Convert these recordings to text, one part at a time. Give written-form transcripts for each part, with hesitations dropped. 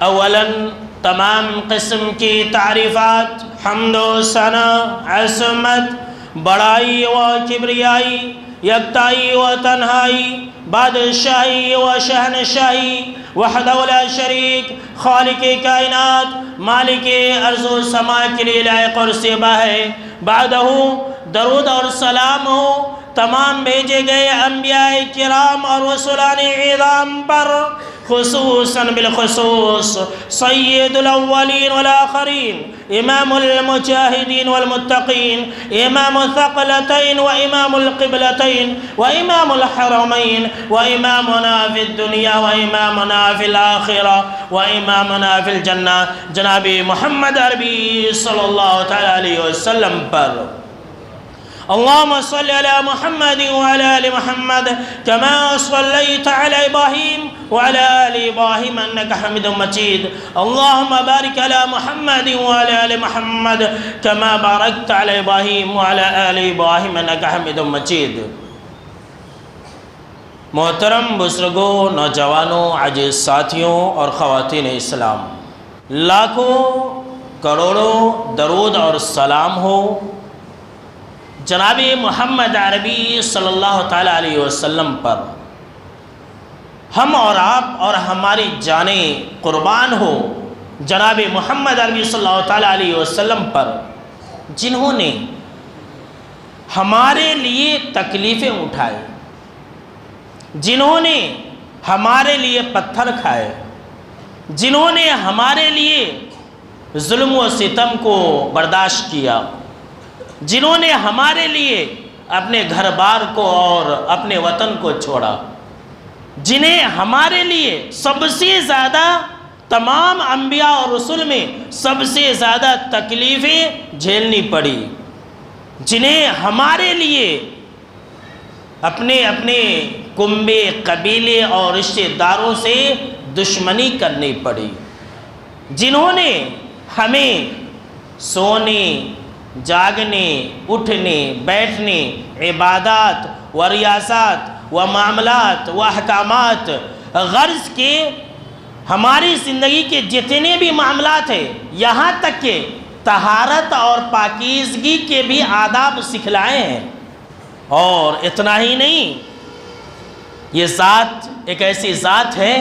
اولاً تمام قسم کی تعریفات، حمد و ثنا، عظمت، بڑائی و کبریائی، یکتائی و تنہائی، بادشاہی و شہنشاہی، وحدہ لا شریک، خالق کائنات، مالک ارض و سماء کے لیے لائق اور زیبا ہے۔ بعدہ درود اور سلام ہو تمام بھیجے گئے انبیاء کرام اور رسولان اعظام پر، خصوصاً بالخصوص سید الاولین والآخرین، امام المجاہدین والمتقین، امام الثقلتین و امام القبلتین و امام الحرمین و امامنا فی الدنیا و امامنا فی الآخرہ و امامنا فی الجنہ، جناب محمد عربی صلی اللہ تعالیٰ علیہ وسلم پر۔ اللهم صل على محمد وعلى آل محمد كما صليت على إبراهيم وعلى آل إبراهيم إنك حميد مجيد. اللهم بارك على محمد وعلى آل محمد كما باركت على إبراهيم وعلى آل إبراهيم إنك حميد مجيد. محترم بزرگوں، نوجوانوں، عزیز ساتھیوں اور خواتین اسلام، لاکھوں کروڑوں درود اور سلام ہو جناب محمد عربی صلی اللہ تعالیٰ علیہ وسلم پر۔ ہم اور آپ اور ہماری جانیں قربان ہو جناب محمد عربی صلی اللہ تعالیٰ علیہ وسلم پر، جنہوں نے ہمارے لیے تکلیفیں اٹھائے، جنہوں نے ہمارے لیے پتھر کھائے، جنہوں نے ہمارے لیے ظلم و ستم کو برداشت کیا، جنہوں نے ہمارے لیے اپنے گھر بار کو اور اپنے وطن کو چھوڑا، جنہیں ہمارے لیے سب سے زیادہ تمام انبیاء اور رسول میں سب سے زیادہ تکلیفیں جھیلنی پڑی، جنہیں ہمارے لیے اپنے کنبے، قبیلے اور رشتہ داروں سے دشمنی کرنی پڑی، جنہوں نے ہمیں سونے، جاگنے، اٹھنے، بیٹھنے، عبادات و ریاضات و معاملات و احکامات، غرض کے ہماری زندگی کے جتنے بھی معاملات ہیں، یہاں تک کہ طہارت اور پاکیزگی کے بھی آداب سکھلائے ہیں۔ اور اتنا ہی نہیں، یہ ذات ایک ایسی ذات ہے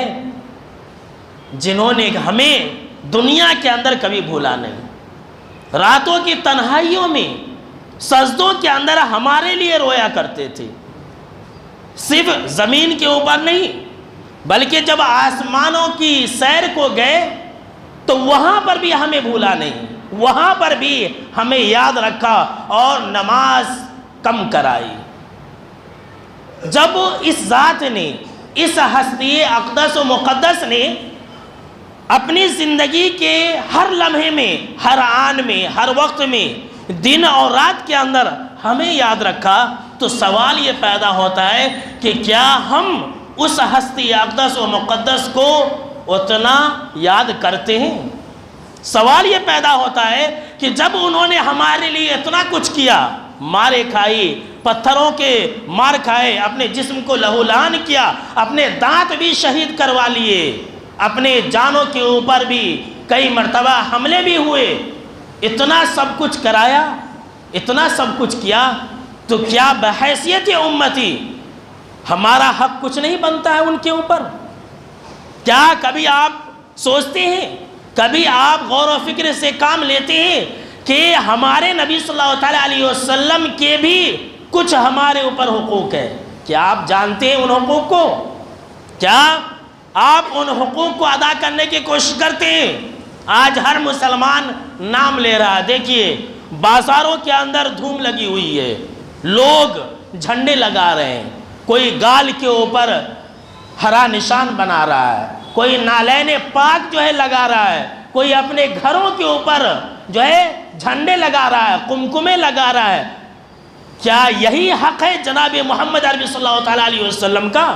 جنہوں نے ہمیں دنیا کے اندر کبھی بھولا نہیں، راتوں کی تنہائیوں میں سجدوں کے اندر ہمارے لیے رویا کرتے تھے، صرف زمین کے اوپر نہیں بلکہ جب آسمانوں کی سیر کو گئے تو وہاں پر بھی ہمیں بھولا نہیں، وہاں پر بھی ہمیں یاد رکھا اور نماز کم کرائی۔ جب اس ذات نے، اس ہستی اقدس و مقدس نے اپنی زندگی کے ہر لمحے میں، ہر آن میں، ہر وقت میں، دن اور رات کے اندر ہمیں یاد رکھا، تو سوال یہ پیدا ہوتا ہے کہ کیا ہم اس ہستی اقدس و مقدس کو اتنا یاد کرتے ہیں؟ سوال یہ پیدا ہوتا ہے کہ جب انہوں نے ہمارے لیے اتنا کچھ کیا، مارے کھائی، پتھروں کے مار کھائے، اپنے جسم کو لہولہان کیا، اپنے دانت بھی شہید کروا لیے، اپنے جانوں کے اوپر بھی کئی مرتبہ حملے بھی ہوئے، اتنا سب کچھ کرایا، اتنا سب کچھ کیا، تو کیا بحیثیت امتی ہمارا حق کچھ نہیں بنتا ہے ان کے اوپر؟ کیا کبھی آپ سوچتے ہیں، کبھی آپ غور و فکر سے کام لیتے ہیں کہ ہمارے نبی صلی اللہ تعالیٰ علیہ وسلم کے بھی کچھ ہمارے اوپر حقوق ہے؟ کیا آپ جانتے ہیں ان حقوق کو؟ کیا آپ ان حقوق کو ادا کرنے کی کوشش کرتے ہیں؟ آج ہر مسلمان نام لے رہا ہے، دیکھیے بازاروں کے اندر دھوم لگی ہوئی ہے، لوگ جھنڈے لگا رہے ہیں، کوئی گال کے اوپر ہرا نشان بنا رہا ہے، کوئی نالین پاک جو ہے لگا رہا ہے، کوئی اپنے گھروں کے اوپر جو ہے جھنڈے لگا رہا ہے، قمقمے لگا رہا ہے۔ کیا یہی حق ہے جناب محمد عربی صلی اللہ تعالیٰ علیہ وسلم کا؟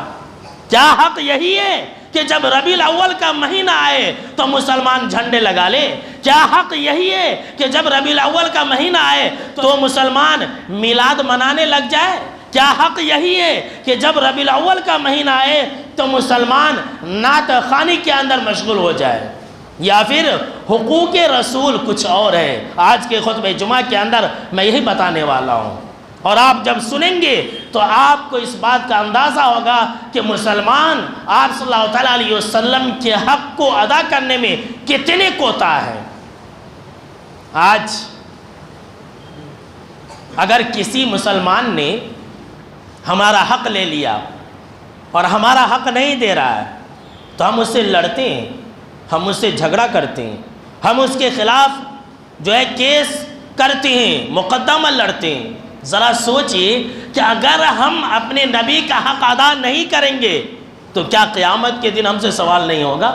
کیا حق یہی ہے کہ جب ربیع الاول کا مہینہ آئے تو مسلمان جھنڈے لگا لے؟ کیا حق یہی ہے کہ جب ربیع الاول کا مہینہ آئے تو مسلمان میلاد منانے لگ جائے؟ کیا حق یہی ہے کہ جب ربیع الاول کا مہینہ آئے تو مسلمان نعت خوانی کے اندر مشغول ہو جائے؟ یا پھر حقوق رسول کچھ اور ہے؟ آج کے خطبہ جمعہ کے اندر میں یہی بتانے والا ہوں، اور آپ جب سنیں گے تو آپ کو اس بات کا اندازہ ہوگا کہ مسلمان آپ صلی اللہ تعالیٰ علیہ وسلم کے حق کو ادا کرنے میں کتنے کوتاہ ہیں۔ آج اگر کسی مسلمان نے ہمارا حق لے لیا اور ہمارا حق نہیں دے رہا ہے تو ہم اس سے لڑتے ہیں، ہم اس سے جھگڑا کرتے ہیں، ہم اس کے خلاف جو ہے کیس کرتے ہیں، مقدمہ لڑتے ہیں۔ ذرا سوچئے کہ اگر ہم اپنے نبی کا حق ادا نہیں کریں گے تو کیا قیامت کے دن ہم سے سوال نہیں ہوگا؟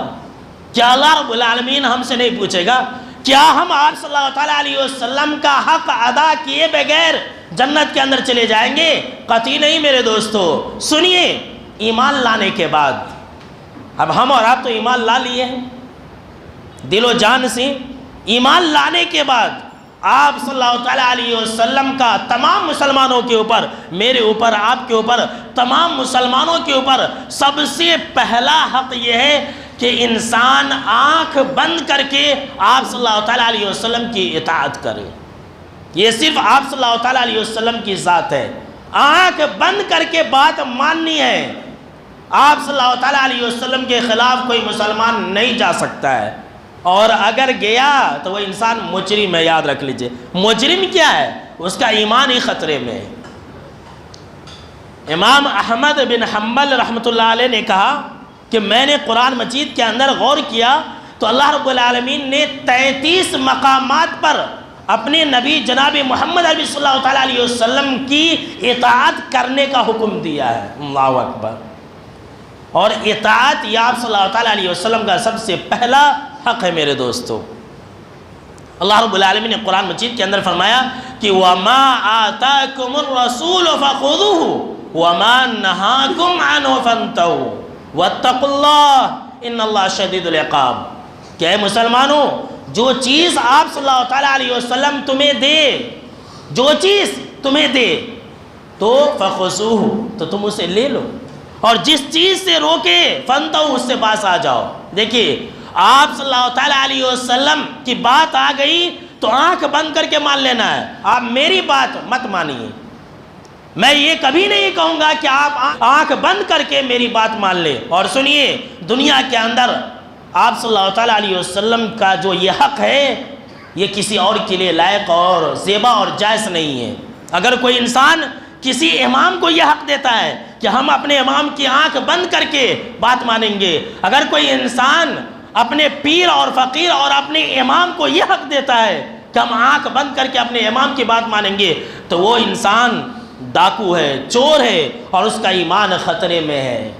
کیا اللہ رب العالمین ہم سے نہیں پوچھے گا؟ کیا ہم آپ صلی اللہ تعالیٰ علیہ وسلم کا حق ادا کیے بغیر جنت کے اندر چلے جائیں گے؟ قطعی نہیں میرے دوستو۔ سنیے، ایمان لانے کے بعد، اب ہم اور آپ تو ایمان لا لیے ہیں دل و جان سے، ایمان لانے کے بعد آپ صلی اللہ تعالیٰ علیہ وسلم کا تمام مسلمانوں کے اوپر، میرے اوپر، آپ کے اوپر، تمام مسلمانوں کے اوپر سب سے پہلا حق یہ ہے کہ انسان آنکھ بند کر کے آپ صلی اللہ تعالیٰ علیہ وسلم کی اطاعت کرے۔ یہ صرف آپ صلی اللہ تعالیٰ علیہ وسلم کی ذات ہے، آنکھ بند کر کے بات ماننی ہے۔ آپ صلی اللہ تعالیٰ علیہ وسلم کے خلاف کوئی مسلمان نہیں جا سکتا ہے، اور اگر گیا تو وہ انسان مجرم ہے، یاد رکھ لیجئے۔ مجرم کیا ہے؟ اس کا ایمان ہی خطرے میں ہے۔ امام احمد بن حنبل رحمۃ اللہ علیہ نے کہا کہ میں نے قرآن مجید کے اندر غور کیا تو اللہ رب العالمین نے 33 مقامات پر اپنے نبی جناب محمد عربی صلی اللہ تعالیٰ علیہ وسلم کی اطاعت کرنے کا حکم دیا ہے۔ اللہ اکبر۔ اور اطاعت یہ آپ صلی اللہ تعالیٰ علیہ وسلم کا سب سے پہلا حق ہے میرے دوستو۔ اللہ رب العالمین نے قرآن مجید کے اندر فرمایا کہ وَمَا آتَاكُمُ الرَّسُولُ فَخُذُوهُ وَمَا نَهَاكُمْ عَنْهُ فَانْتَهُوا وَاتَّقُوا اللَّهَ إِنَّ اللَّهَ شَدِيدُ الْعِقَابِ۔ کہ اے مسلمانوں، جو چیز آپ صلی اللہ تعالیٰ علیہ وسلم تمہیں دے، جو چیز تمہیں دے تو فَخُذُوهُ، تو تم اسے لے لو، اور جس چیز سے روکے فَانْتَهُوا، اس سے باز آ جاؤ۔ دیکھیے، آپ صلی اللہ تعالیٰ علیہ وسلم کی بات آ گئی تو آنکھ بند کر کے مان لینا ہے۔ آپ میری بات مت مانیے، میں یہ کبھی نہیں کہوں گا کہ آپ آنکھ بند کر کے میری بات مان لیں۔ اور سنیے، دنیا کے اندر آپ صلی اللہ تعالیٰ علیہ وسلم کا جو یہ حق ہے، یہ کسی اور کے لیے لائق اور زیبا اور جائز نہیں ہے۔ اگر کوئی انسان کسی امام کو یہ حق دیتا ہے کہ ہم اپنے امام کی آنکھ بند کر کے بات مانیں گے، اگر کوئی انسان اپنے پیر اور فقیر اور اپنے امام کو یہ حق دیتا ہے کہ ہم آنکھ بند کر کے اپنے امام کی بات مانیں گے، تو وہ انسان ڈاکو ہے، چور ہے، اور اس کا ایمان خطرے میں ہے،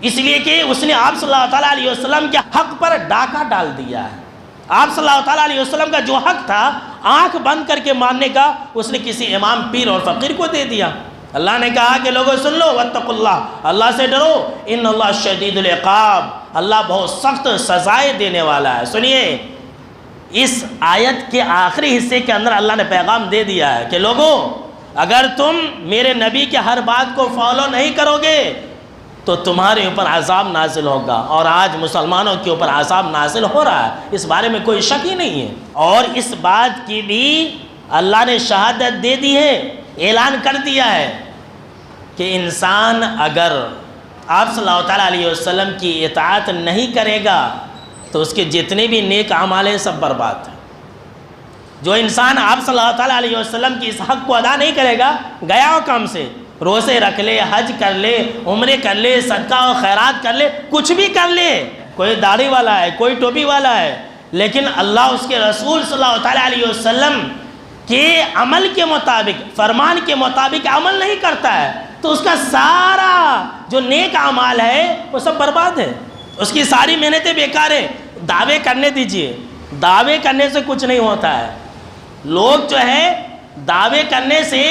اس لیے کہ اس نے آپ صلی اللہ تعالیٰ علیہ وسلم کے حق پر ڈاکہ ڈال دیا ہے۔ آپ صلی اللہ تعالیٰ علیہ وسلم کا جو حق تھا آنکھ بند کر کے ماننے کا، اس نے کسی امام، پیر اور فقیر کو دے دیا۔ اللہ نے کہا کہ لوگوں سن لو، واتقوا اللہ، اللہ سے ڈرو، ان اللہ شدید العقاب، اللہ بہت سخت سزائے دینے والا ہے۔ سنیے، اس آیت کے آخری حصے کے اندر اللہ نے پیغام دے دیا ہے کہ لوگوں، اگر تم میرے نبی کے ہر بات کو فالو نہیں کرو گے تو تمہارے اوپر عذاب نازل ہوگا، اور آج مسلمانوں کے اوپر عذاب نازل ہو رہا ہے، اس بارے میں کوئی شک ہی نہیں ہے۔ اور اس بات کی بھی اللہ نے شہادت دے دی ہے، اعلان کر دیا ہے کہ انسان اگر آپ صلی اللہ تعالیٰ علیہ وسلم کی اطاعت نہیں کرے گا تو اس کے جتنے بھی نیک اعمال ہیں سب برباد ہیں۔ جو انسان آپ صلی اللہ تعالیٰ علیہ وسلم کی اس حق کو ادا نہیں کرے گا، گیا وہ کام سے، روزے رکھ لے، حج کر لے، عمرے کر لے، صدقہ و خیرات کر لے، کچھ بھی کر لے، کوئی داڑھی والا ہے، کوئی ٹوپی والا ہے، لیکن اللہ اس کے رسول صلی اللہ تعالیٰ علیہ وسلم کے عمل کے مطابق، فرمان کے مطابق عمل نہیں کرتا ہے تو اس کا سارا جو نیک اعمال ہے وہ سب برباد ہے، اس کی ساری محنتیں بیکار ہیں۔ دعوے کرنے دیجئے، دعوے کرنے سے کچھ نہیں ہوتا ہے۔ لوگ جو ہے دعوے کرنے سے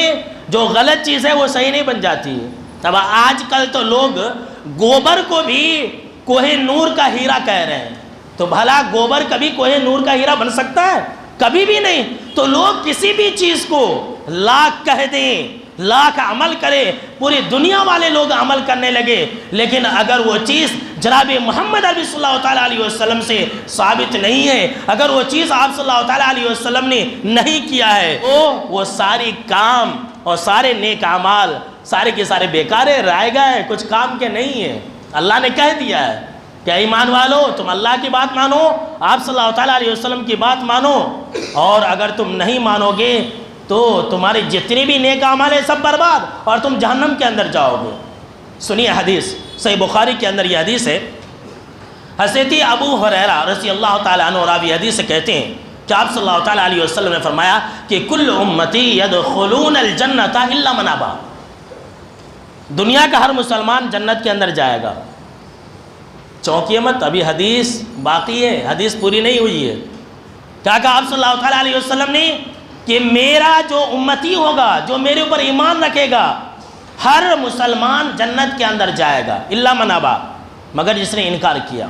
جو غلط چیز ہے وہ صحیح نہیں بن جاتی ہے۔ اب آج کل تو لوگ گوبر کو بھی کوہ نور کا ہیرا کہہ رہے ہیں، تو بھلا گوبر کبھی کوہ نور کا ہیرا بن سکتا ہے؟ کبھی بھی نہیں۔ تو لوگ کسی بھی چیز کو لاکھ کہہ دیں، لاکھ عمل کرے، پوری دنیا والے لوگ عمل کرنے لگے، لیکن اگر وہ چیز جناب محمد عربی صلی اللہ تعالیٰ علیہ وسلم سے ثابت نہیں ہے، اگر وہ چیز آپ صلی اللہ تعالیٰ علیہ وسلم نے نہیں کیا ہے، وہ ساری کام اور سارے نیک اعمال سارے کے سارے بیکار ہے، رائے گا ہے، کچھ کام کے نہیں ہے۔ اللہ نے کہہ دیا ہے کہ ایمان والو تم اللہ کی بات مانو، آپ صلی اللہ تعالیٰ علیہ وسلم کی بات مانو، اور اگر تم نہیں مانو گے تو تمہارے جتنے بھی نیک اعمال ہیں سب برباد اور تم جہنم کے اندر جاؤ گے۔ سنیے حدیث، صحیح بخاری کے اندر یہ حدیث ہے۔ حضرت ابو ہریرہ رضی اللہ تعالیٰ عنہ راوی حدیث سے کہتے ہیں کہ آپ صلی اللہ تعالیٰ علیہ وسلم نے فرمایا کہ کل امتی یدخلون الجنۃ الا من ابا، دنیا کا ہر مسلمان جنت کے اندر جائے گا۔ چونکیے مت، ابھی حدیث باقی ہے، حدیث پوری نہیں ہوئی ہے۔ کیا کہا آپ صلی اللہ تعالیٰ علیہ وسلم نے کہ میرا جو امتی ہوگا، جو میرے اوپر ایمان رکھے گا، ہر مسلمان جنت کے اندر جائے گا الا من ابا، مگر جس نے انکار کیا۔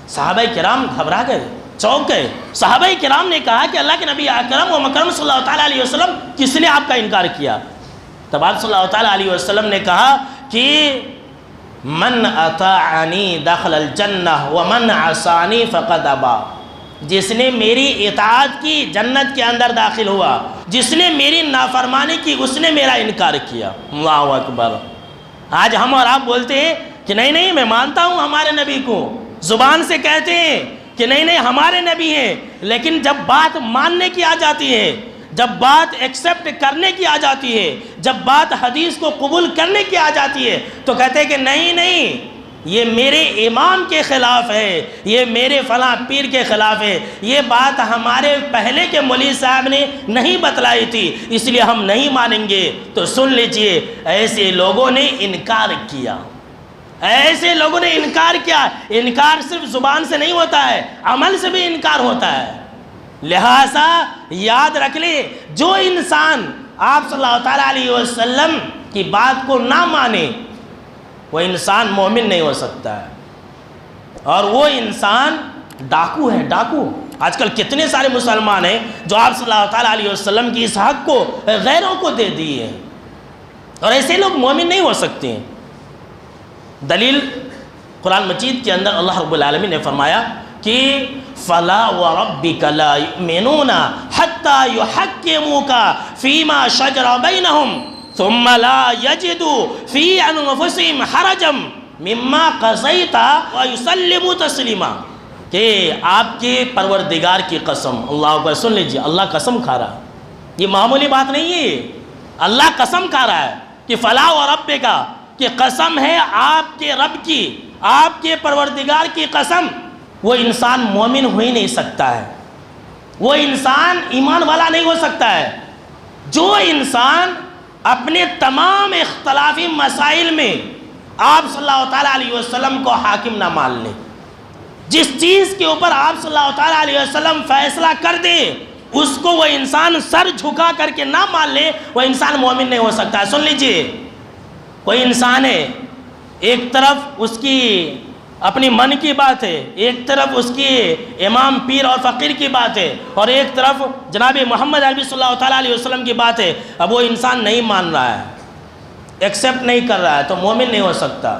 صحابہ کرام گھبرا گئے، چونک گئے۔ صحابہ کرام نے کہا کہ اللہ کے نبی اکرم و مکرم صلی اللہ تعالیٰ علیہ وسلم کس نے آپ کا انکار کیا؟ تب آپ صلی اللہ تعالیٰ علیہ وسلم نے کہا کہ من اطاعنی دخل الجنہ ومن عصانی فقد ابا، جس نے میری اطاعت کی جنت کے اندر داخل ہوا، جس نے میری نافرمانی کی اس نے میرا انکار کیا۔ اللہ اکبر۔ آج ہم اور آپ بولتے ہیں کہ نہیں میں مانتا ہوں ہمارے نبی کو، زبان سے کہتے ہیں کہ نہیں ہمارے نبی ہیں، لیکن جب بات ماننے کی آ جاتی ہے، جب بات ایکسیپٹ کرنے کی آ جاتی ہے، جب بات حدیث کو قبول کرنے کی آ جاتی ہے، تو کہتے ہیں کہ نہیں یہ میرے امام کے خلاف ہے، یہ میرے فلاں پیر کے خلاف ہے، یہ بات ہمارے پہلے کے مولوی صاحب نے نہیں بتلائی تھی، اس لیے ہم نہیں مانیں گے۔ تو سن لیجئے، ایسے لوگوں نے انکار کیا، ایسے لوگوں نے انکار کیا۔ انکار صرف زبان سے نہیں ہوتا ہے، عمل سے بھی انکار ہوتا ہے۔ لہٰذا یاد رکھ لے، جو انسان آپ صلی اللہ تعالیٰ علیہ وسلم کی بات کو نہ مانے، وہ انسان مومن نہیں ہو سکتا ہے، اور وہ انسان ڈاکو ہے، ڈاکو۔ آج کل کتنے سارے مسلمان ہیں جو آپ صلی اللہ تعالیٰ علیہ وسلم کی اس حق کو غیروں کو دے دیے ہیں، اور ایسے لوگ مومن نہیں ہو سکتے ہیں۔ دلیل قرآن مجید کے اندر اللہ رب العالمین نے فرمایا کہ فَلَا وَرَبِّكَ لَا يُؤْمِنُونَ حَتَّى يُحَكِّمُوكَ فِي مَا شَجَرَ بَيْنَهُمْ ثُمَّ لَا يَجِدُوا فِي أَنفُسِهِمْ حَرَجًا مِمَّا قَضَيْتَ وَيُسَلِّمُوا تَسْلِيمًا، کہ آپ کے پروردگار کی قسم، اللہ اکبر، سن لیجیے، اللہ قسم کھا رہا ہے، یہ معمولی بات نہیں ہے، اللہ قسم کھا رہا ہے کہ فَلَا وَرَبِّكَ، کہ قسم ہے آپ کے رب کی، آپ کے پروردگار کی قسم، وہ انسان مومن ہو ہی نہیں سکتا ہے، وہ انسان ایمان والا نہیں ہو سکتا ہے جو انسان اپنے تمام اختلافی مسائل میں آپ صلی اللہ تعالیٰ علیہ وسلم کو حاکم نہ مان لے۔ جس چیز کے اوپر آپ صلی اللہ تعالیٰ علیہ وسلم فیصلہ کر دے، اس کو وہ انسان سر جھکا کر کے نہ مان لے، وہ انسان مومن نہیں ہو سکتا ہے۔ سن لیجئے، کوئی انسان ہے، ایک طرف اس کی اپنی من کی بات ہے، ایک طرف اس کی امام پیر اور فقیر کی بات ہے، اور ایک طرف جناب محمد عربی صلی اللہ تعالیٰ علیہ وسلم کی بات ہے۔ اب وہ انسان نہیں مان رہا ہے، ایکسیپٹ نہیں کر رہا ہے، تو مومن نہیں ہو سکتا۔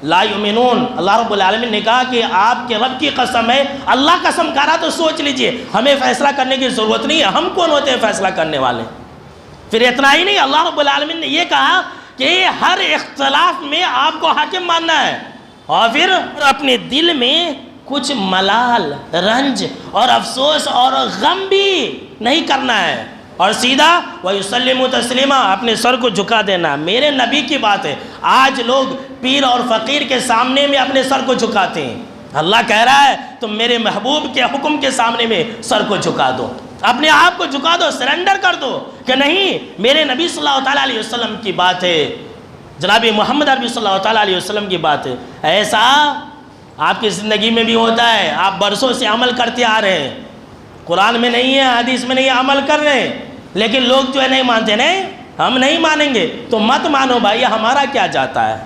لا یؤمنون، اللہ رب العالمین نے کہا کہ آپ کے رب کی قسم ہے، اللہ قسم کھا رہا، تو سوچ لیجئے ہمیں فیصلہ کرنے کی ضرورت نہیں ہے، ہم کون ہوتے ہیں فیصلہ کرنے والے؟ پھر اتنا ہی نہیں، اللہ رب العالمین نے یہ کہا کہ ہر اختلاف میں آپ کو حاکم ماننا ہے، اور پھر اپنے دل میں کچھ ملال، رنج اور افسوس اور غم بھی نہیں کرنا ہے، اور سیدھا وَيُسَلِّمُوا تَسْلِيمًا، اپنے سر کو جھکا دینا۔ میرے نبی کی بات ہے، آج لوگ پیر اور فقیر کے سامنے میں اپنے سر کو جھکاتے ہیں، اللہ کہہ رہا ہے تم میرے محبوب کے حکم کے سامنے میں سر کو جھکا دو، اپنے آپ کو جھکا دو، سرنڈر کر دو کہ نہیں، میرے نبی صلی اللہ تعالیٰ علیہ وسلم کی بات ہے، جناب محمد عربی صلی اللہ تعالیٰ علیہ وسلم کی بات ہے۔ ایسا آپ کی زندگی میں بھی ہوتا ہے، آپ برسوں سے عمل کرتے آ رہے ہیں، قرآن میں نہیں ہے، حدیث میں نہیں ہے، عمل کر رہے ہیں، لیکن لوگ جو ہے نہیں مانتے، نہیں ہم نہیں مانیں گے، تو مت مانو بھائی، ہمارا کیا جاتا ہے،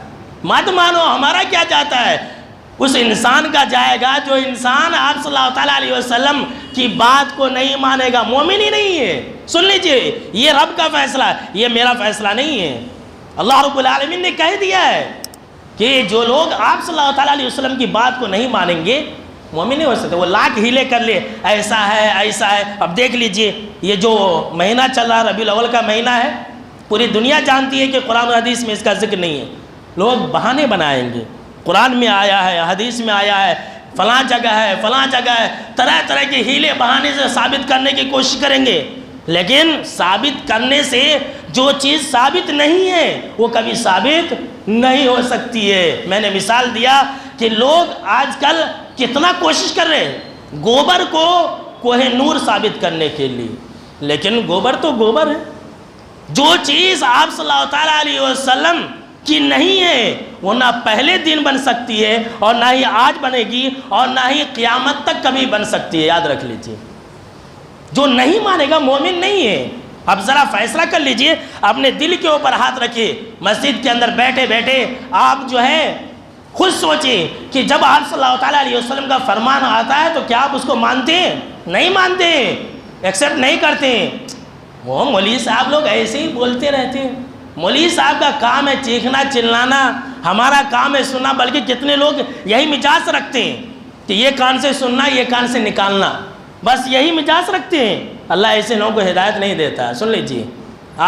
مت مانو، ہمارا کیا جاتا ہے۔ اس انسان کا جائے گا جو انسان آپ صلی اللہ تعالیٰ علیہ وسلم کی بات کو نہیں مانے گا مومن ہی نہیں ہے۔ سن لیجئے، یہ رب کا فیصلہ ہے، یہ میرا فیصلہ نہیں ہے۔ اللہ رب العالمین نے کہہ دیا ہے کہ جو لوگ آپ صلی اللہ علیہ وسلم کی بات کو نہیں مانیں گے مومن نہیں ہو سکتے۔ وہ لاکھ ہیلے کر لے، ایسا ہے ایسا ہے۔ اب دیکھ لیجئے، یہ جو مہینہ چل رہا ہے ربیع الاول کا مہینہ ہے، پوری دنیا جانتی ہے کہ قرآن و حدیث میں اس کا ذکر نہیں ہے۔ لوگ بہانے بنائیں گے، قرآن میں آیا ہے، حدیث میں آیا ہے، فلاں جگہ ہے، فلاں جگہ ہے، طرح طرح کے ہیلے بہانے سے ثابت کرنے کی کوشش کریں گے، لیکن ثابت کرنے سے جو چیز ثابت نہیں ہے وہ کبھی ثابت نہیں ہو سکتی ہے۔ میں نے مثال دیا کہ لوگ آج کل کتنا کوشش کر رہے ہیں گوبر کو کوہ نور ثابت کرنے کے لیے، لیکن گوبر تو گوبر ہے۔ جو چیز آپ صلی اللہ علیہ وسلم کی نہیں ہے وہ نہ پہلے دن بن سکتی ہے اور نہ ہی آج بنے گی اور نہ ہی قیامت تک کبھی بن سکتی ہے، یاد رکھ لیجئے۔ جو نہیں مانے گا مومن نہیں ہے۔ اب ذرا فیصلہ کر لیجئے، اپنے دل کے اوپر ہاتھ رکھیے، مسجد کے اندر بیٹھے بیٹھے آپ جو ہے خود سوچیں کہ جب آپ صلی اللہ علیہ وسلم کا فرمان آتا ہے تو کیا آپ اس کو مانتے ہیں؟ نہیں مانتے ہیں، ایکسیپٹ نہیں کرتے ہیں۔ وہ مولوی صاحب لوگ ایسے ہی بولتے رہتے ہیں۔ مولوی صاحب کا کام ہے چیخنا چلانا، ہمارا کام ہے سننا، بلکہ کتنے لوگ یہی مزاج رکھتے ہیں کہ یہ کان سے سننا یہ کان سے نکالنا، بس یہی مزاج رکھتے ہیں۔ اللہ ایسے لوگوں کو ہدایت نہیں دیتا۔ سن لیجیے،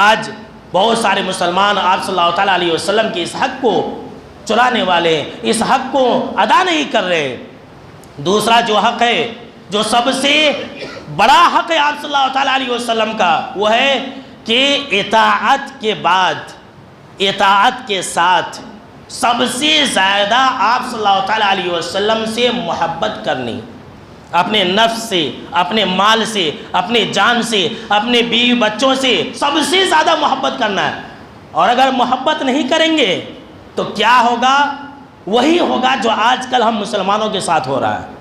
آج بہت سارے مسلمان آپ صلی اللہ علیہ وسلم کی اس حق کو چرانے والے ہیں، اس حق کو ادا نہیں کر رہے۔ دوسرا جو حق ہے، جو سب سے بڑا حق ہے آپ صلی اللہ علیہ وسلم کا، وہ ہے کہ اطاعت کے بعد، اطاعت کے ساتھ سب سے زیادہ آپ صلی اللہ علیہ وسلم سے محبت کرنی، اپنے نفس سے، اپنے مال سے، اپنے جان سے، اپنے بیوی بچوں سے سب سے زیادہ محبت کرنا ہے۔ اور اگر محبت نہیں کریں گے تو کیا ہوگا؟ وہی ہوگا جو آج کل ہم مسلمانوں کے ساتھ ہو رہا ہے،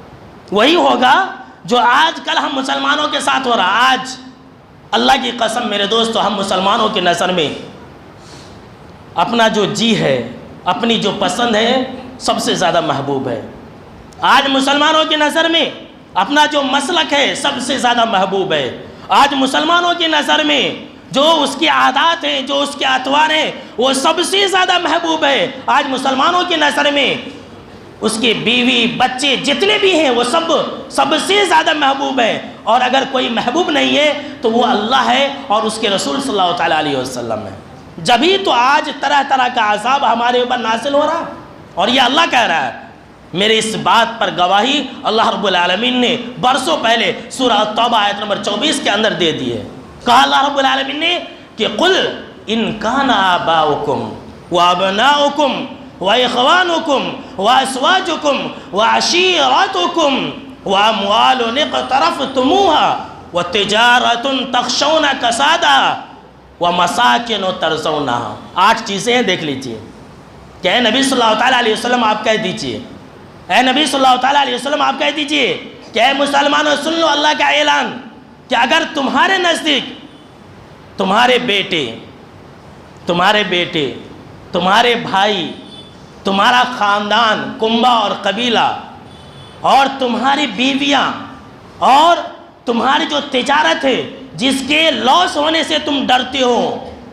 وہی ہوگا جو آج کل ہم مسلمانوں کے ساتھ ہو رہا ہے۔ آج اللہ کی قسم میرے دوستو، ہم مسلمانوں کی نظر میں اپنا جو جی ہے، اپنی جو پسند ہے، سب سے زیادہ محبوب ہے۔ آج مسلمانوں کی نظر میں اپنا جو مسلک ہے سب سے زیادہ محبوب ہے۔ آج مسلمانوں کی نظر میں جو اس کی عادات ہیں، جو اس کے اطوار ہیں، وہ سب سے زیادہ محبوب ہے۔ آج مسلمانوں کی نظر میں اس کے بیوی بچے جتنے بھی ہیں وہ سب سے زیادہ محبوب ہے۔ اور اگر کوئی محبوب نہیں ہے تو وہ اللہ ہے اور اس کے رسول صلی اللہ علیہ وسلم ہے۔ جبھی تو آج طرح طرح کا عذاب ہمارے اوپر نازل ہو رہا ہے، اور یہ اللہ کہہ رہا ہے۔ میرے اس بات پر گواہی اللہ رب العالمین نے برسوں پہلے سورہ توبہ آیت نمبر 24 کے اندر دے دی ہے۔ کہا اللہ رب العالمین نے کہ قل ان کان آباؤکم وابناؤکم واخوانکم وازواجکم وعشیرتکم واموال اقترفتموها وتجارۃ تخشون کسادها ومساکن ترضونها۔ 8 چیزیں ہیں، دیکھ لیجئے کہ اے نبی صلی اللہ علیہ وسلم آپ کہہ دیجئے، اے نبی صلی اللہ علیہ وسلم آپ کہہ دیجئے کہ اے مسلمانوں سن لو اللہ کا اعلان کہ اگر تمہارے نزدیک تمہارے بیٹے، تمہارے بھائی، تمہارا خاندان، کنبہ اور قبیلہ، اور تمہاری بیویاں، اور تمہاری جو تجارت ہے جس کے لاس ہونے سے تم ڈرتے ہو،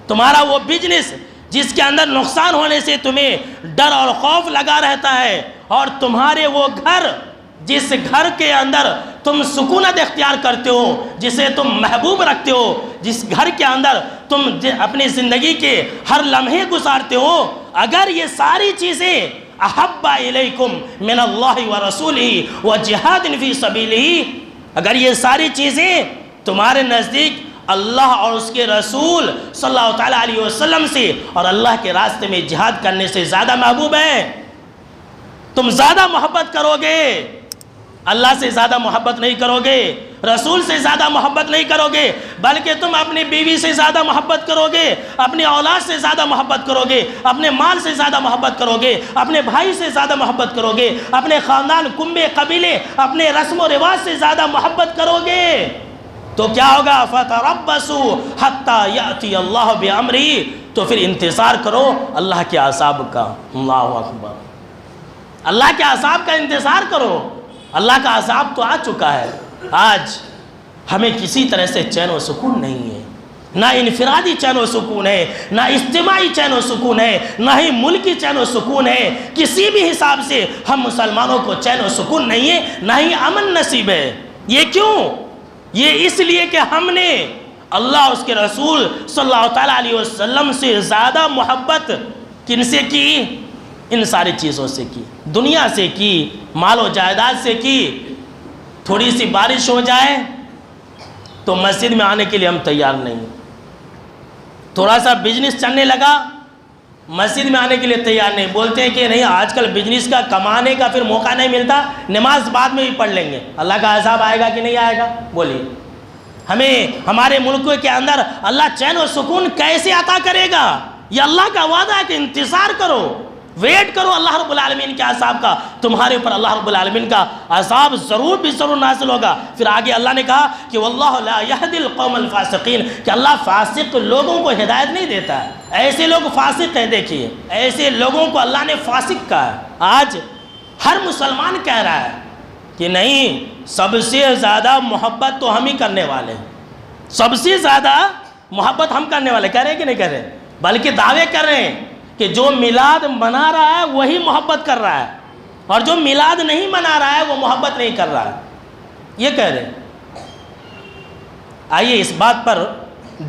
تمہارا وہ بزنس جس کے اندر نقصان ہونے سے تمہیں ڈر اور خوف لگا رہتا ہے، اور تمہارے وہ گھر جس گھر کے اندر تم سکونت اختیار کرتے ہو، جسے تم محبوب رکھتے ہو، جس گھر کے اندر تم اپنی زندگی کے ہر لمحے گزارتے ہو، اگر یہ ساری چیزیں احب الیکم من اللہ ورسولہ وجہاد فی سبیلہ، اگر یہ ساری چیزیں تمہارے نزدیک اللہ اور اس کے رسول صلی اللہ علیہ وسلم سے اور اللہ کے راستے میں جہاد کرنے سے زیادہ محبوب ہے، تم زیادہ محبت کرو گے، اللہ سے زیادہ محبت نہیں کرو گے، رسول سے زیادہ محبت نہیں کرو گے، بلکہ تم اپنی بیوی سے زیادہ محبت کرو گے، اپنی اولاد سے زیادہ محبت کرو گے، اپنے مال سے زیادہ محبت کرو گے، اپنے بھائی سے زیادہ محبت کرو گے، اپنے خاندان، کنبے، قبیلے، اپنے رسم و رواج سے زیادہ محبت کرو گے۔ تو کیا ہوگا؟ فَتَرَبَّصُوا حَتَّى يَأْتِيَ اللَّهُ بِأَمْرِهِ، تو پھر انتظار کرو اللہ کے عذاب کا۔ اللہ اکبر، اللہ کے عذاب کا انتظار کرو۔ اللہ کا عذاب تو آ چکا ہے، آج ہمیں کسی طرح سے چین و سکون نہیں ہے، نہ انفرادی چین و سکون ہے، نہ اجتماعی چین و سکون ہے، نہ ہی ملکی چین و سکون ہے۔ کسی بھی حساب سے ہم مسلمانوں کو چین و سکون نہیں ہے، نہ ہی امن نصیب ہے۔ یہ کیوں؟ یہ اس لیے کہ ہم نے اللہ اس کے رسول صلی اللہ تعالیٰ علیہ وسلم سے زیادہ محبت کن سے کی؟ ان ساری چیزوں سے کی، دنیا سے کی، مال و جائیداد سے کی۔ تھوڑی سی بارش ہو جائے تو مسجد میں آنے کے لیے ہم تیار نہیں، تھوڑا سا بزنس چلنے لگا مسجد میں آنے کے لیے تیار نہیں، بولتے ہیں کہ نہیں آج کل بزنس کا کمانے کا پھر موقع نہیں ملتا، نماز بعد میں بھی پڑھ لیں گے۔ اللہ کا عذاب آئے گا کہ نہیں آئے گا؟ بولیے، ہمیں ہمارے ملکوں کے اندر اللہ چین و سکون کیسے عطا کرے گا؟ یہ اللہ کا وعدہ ہے کہ انتظار کرو، ویٹ کرو اللہ رب العالمین کے عذاب کا، تمہارے اوپر اللہ رب العالمین کا عذاب ضرور نازل ہوگا۔ پھر آگے اللہ نے کہا کہ واللہ لا یہدی القوم الفاسقین، کہ اللہ فاسق لوگوں کو ہدایت نہیں دیتا ہے۔ ایسے لوگ فاسق ہیں، دیکھیے ایسے لوگوں کو اللہ نے فاسق کہا ہے۔ آج ہر مسلمان کہہ رہا ہے کہ نہیں، سب سے زیادہ محبت تو ہم ہی کرنے والے ہیں، سب سے زیادہ محبت ہم کرنے والے، کہہ رہے ہیں کہ نہیں کہہ رہے؟ بلکہ دعوے کر رہے ہیں کہ جو میلاد منا رہا ہے وہی محبت کر رہا ہے، اور جو میلاد نہیں منا رہا ہے وہ محبت نہیں کر رہا ہے، یہ کہہ رہے ہیں۔ آئیے اس بات پر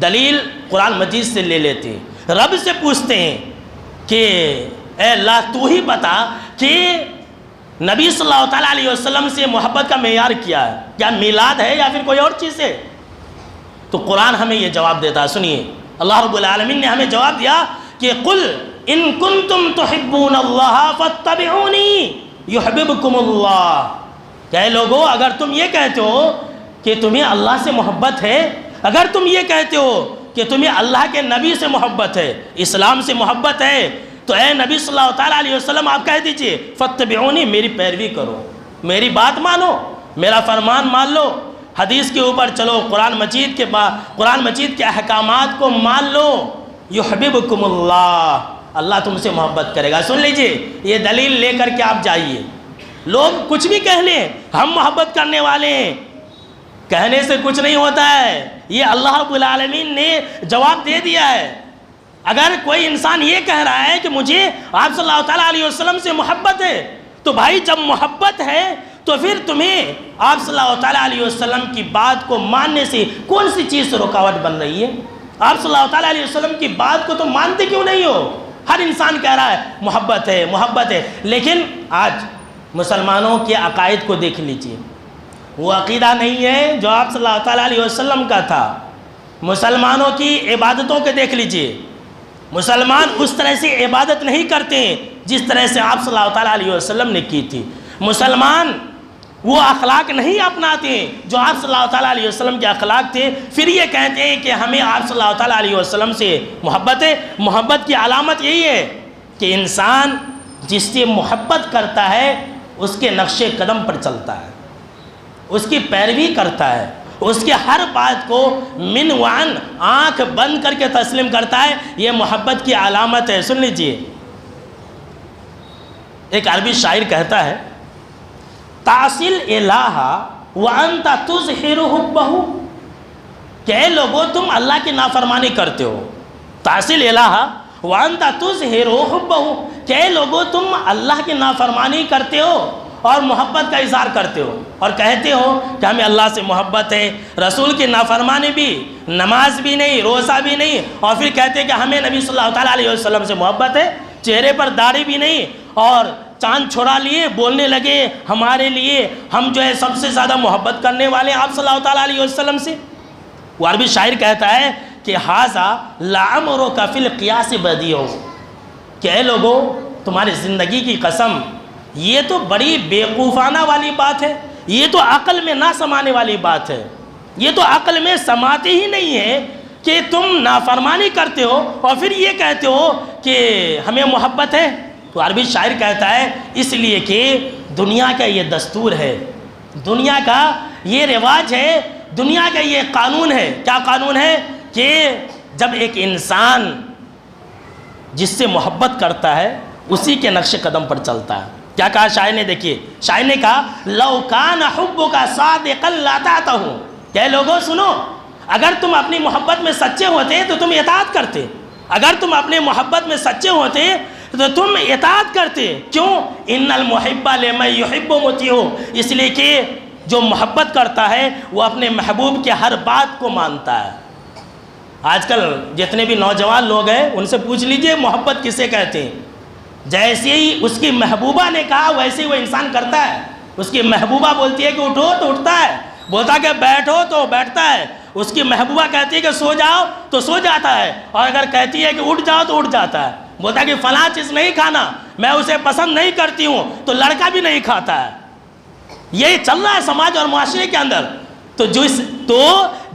دلیل قرآن مجید سے لے لیتے ہیں، رب سے پوچھتے ہیں کہ اے اللہ تو ہی بتا کہ نبی صلی اللہ تعالیٰ علیہ وسلم سے محبت کا معیار کیا ہے، کیا میلاد ہے یا پھر کوئی اور چیز ہے؟ تو قرآن ہمیں یہ جواب دیتا ہے، سنیے اللہ رب العالمین نے ہمیں جواب دیا کہ قل ان کنتم تحبون اللہ فاتبعونی یحببکم اللہ، کہ اے لوگو اگر تم یہ کہتے ہو کہ تمہیں اللہ سے محبت ہے، اگر تم یہ کہتے ہو کہ تمہیں اللہ کے نبی سے محبت ہے، اسلام سے محبت ہے، تو اے نبی صلی اللہ تعالیٰ علیہ وسلم آپ کہہ دیجئے فاتبعونی، میری پیروی کرو، میری بات مانو، میرا فرمان مان لو، حدیث کے اوپر چلو، قرآن مجید کے احکامات کو مان لو، یحببکم اللہ، اللہ تم سے محبت کرے گا۔ سن لیجئے، یہ دلیل لے کر کے آپ جائیے، لوگ کچھ بھی کہہ لیں ہم محبت کرنے والے ہیں، کہنے سے کچھ نہیں ہوتا ہے، یہ اللہ رب العالمین نے جواب دے دیا ہے۔ اگر کوئی انسان یہ کہہ رہا ہے کہ مجھے آپ صلی اللہ تعالیٰ علیہ وسلم سے محبت ہے، تو بھائی جب محبت ہے تو پھر تمہیں آپ صلی اللہ تعالیٰ علیہ وسلم کی بات کو ماننے سے کون سی چیز سے رکاوٹ بن رہی ہے؟ آپ صلی اللہ تعالیٰ علیہ وسلم کی بات کو تم مانتے کیوں نہیں ہو؟ ہر انسان کہہ رہا ہے محبت ہے محبت ہے، لیکن آج مسلمانوں کے عقائد کو دیکھ لیجئے، وہ عقیدہ نہیں ہے جو آپ صلی اللہ تعالیٰ علیہ وسلم کا تھا۔ مسلمانوں کی عبادتوں کو دیکھ لیجئے، مسلمان اس طرح سے عبادت نہیں کرتے ہیں جس طرح سے آپ صلی اللہ تعالیٰ علیہ وسلم نے کی تھی، مسلمان وہ اخلاق نہیں اپناتے ہیں جو آپ صلی اللہ تعالیٰ علیہ وسلم کے اخلاق تھے، پھر یہ کہتے ہیں کہ ہمیں آپ صلی اللہ تعالیٰ علیہ وسلم سے محبت ہے۔ محبت کی علامت یہی ہے کہ انسان جس سے محبت کرتا ہے اس کے نقش قدم پر چلتا ہے، اس کی پیروی کرتا ہے، اس کے ہر بات کو من وعن آنکھ بند کر کے تسلیم کرتا ہے، یہ محبت کی علامت ہے۔ سن لیجئے، ایک عربی شاعر کہتا ہے تاصل الہ وانت تظہر حبہ، کہ اے لوگو تم اللہ کی نافرمانی کرتے ہو، تاصل الہ وانت تظہر حبہ، کہ اے لوگو تم اللہ کی نافرمانی کرتے ہو اور محبت کا اظہار کرتے ہو، اور کہتے ہو کہ ہمیں اللہ سے محبت ہے، رسول کی نافرمانی بھی، نماز بھی نہیں، روزہ بھی نہیں، اور پھر کہتے ہیں کہ ہمیں نبی صلی اللہ تعالیٰ علیہ وسلم سے محبت ہے، چہرے پر داڑھی بھی نہیں، اور چاند چھوڑا لیے بولنے لگے ہمارے لیے ہم جو ہے سب سے زیادہ محبت کرنے والے ہیں آپ صلی اللہ تعالیٰ علیہ وسلم سے۔ وہ عربی شاعر کہتا ہے کہ ھذا لعمرک فی القیاس بدیع، کہ اے لوگو تمہاری زندگی کی قسم یہ تو بڑی بیوقوفانہ والی بات ہے، یہ تو عقل میں نہ سمانے والی بات ہے، یہ تو عقل میں سماتے ہی نہیں ہے کہ تم نافرمانی کرتے ہو اور پھر یہ کہتے ہو کہ ہمیں محبت ہے۔ تو عربی شاعر کہتا ہے اس لیے کہ دنیا کا یہ دستور ہے، دنیا کا یہ رواج ہے، دنیا کا یہ قانون ہے۔ کیا قانون ہے؟ کہ جب ایک انسان جس سے محبت کرتا ہے اسی کے نقش قدم پر چلتا ہے، کیا کہا شاعر نے؟ دیکھیے شاعر نے کہا لو کان حبک صادقا لاطعتہ، کہ لوگوں سنو، اگر تم اپنی محبت میں سچے ہوتے تو تم اطاعت کرتے، اگر تم اپنے محبت میں سچے ہوتے تو تم اطاعت کرتے. کیوں؟ ان المحب لمن یحب مطیع، اس لیے کہ جو محبت کرتا ہے وہ اپنے محبوب کے ہر بات کو مانتا ہے. آج کل جتنے بھی نوجوان لوگ ہیں ان سے پوچھ لیجئے محبت کسے کہتے ہیں. جیسے ہی اس کی محبوبہ نے کہا ویسے ہی وہ انسان کرتا ہے. اس کی محبوبہ بولتی ہے کہ اٹھو تو اٹھتا ہے، بولتا کہ بیٹھو تو بیٹھتا ہے. اس کی محبوبہ کہتی ہے کہ سو جاؤ تو سو جاتا ہے، اور اگر کہتی ہے کہ اٹھ جاؤ تو اٹھ جاتا ہے. بولتا ہے کہ فلاں چیز نہیں کھانا، میں اسے پسند نہیں کرتی ہوں، تو لڑکا بھی نہیں کھاتا ہے. یہی چل رہا ہے سماج اور معاشرے کے اندر. تو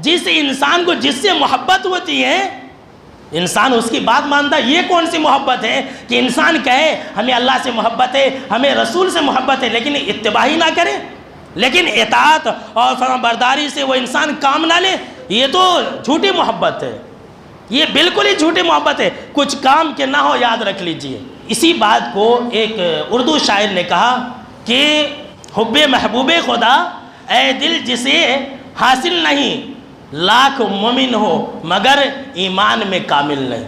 جس انسان کو جس سے محبت ہوتی ہے انسان اس کی بات مانتا ہے. یہ کون سی محبت ہے کہ انسان کہے ہمیں اللہ سے محبت ہے، ہمیں رسول سے محبت ہے، لیکن اتباع ہی نہ کرے، لیکن اطاعت اور فرمانبرداری سے وہ انسان کام نہ لے؟ یہ تو جھوٹی محبت ہے، یہ بالکل ہی جھوٹی محبت ہے. کچھ کام کے نہ ہو، یاد رکھ لیجئے. اسی بات کو ایک اردو شاعر نے کہا کہ حب محبوب خدا اے دل جسے حاصل نہیں، لاکھ مومن ہو مگر ایمان میں کامل نہیں.